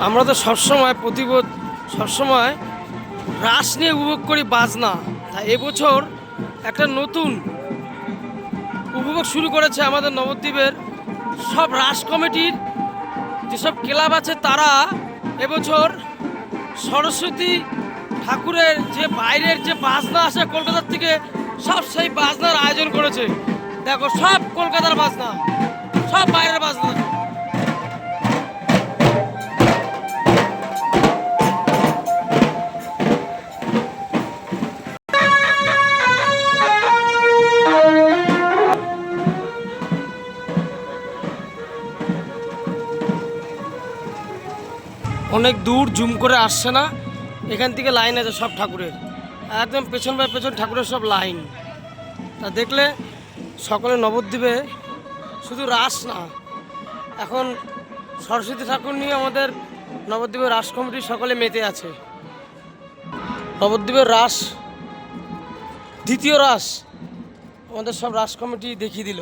আমরা তো সবসময় রাস নিয়ে উপভোগ করি বাজনা। তাই এবছর একটা নতুন উপভোগ শুরু করেছে আমাদের নবদ্বীপের সব রাস কমিটির যেসব ক্লাব আছে, তারা এবছর সরস্বতী ঠাকুরের যে বাইরের যে বাজনা আসে কলকাতার থেকে, সব সেই বাজনার আয়োজন করেছে। দেখো, সব কলকাতার বাজনা, সব বাইরের বাজনা। অনেক দূর জুম করে আসছে না, এখান থেকে লাইন আছে সব ঠাকুরের, একদম পেছন বাই পেছন ঠাকুরের সব লাইন। তা দেখলে সকলে নবদ্বীপে শুধু রাস না, এখন সরস্বতী ঠাকুর নিয়ে আমাদের নবদ্বীপের রাস কমিটি সকলে মেতে আছে। নবদ্বীপের রাস দ্বিতীয় রাস আমাদের সব রাস কমিটি দেখিয়ে দিল।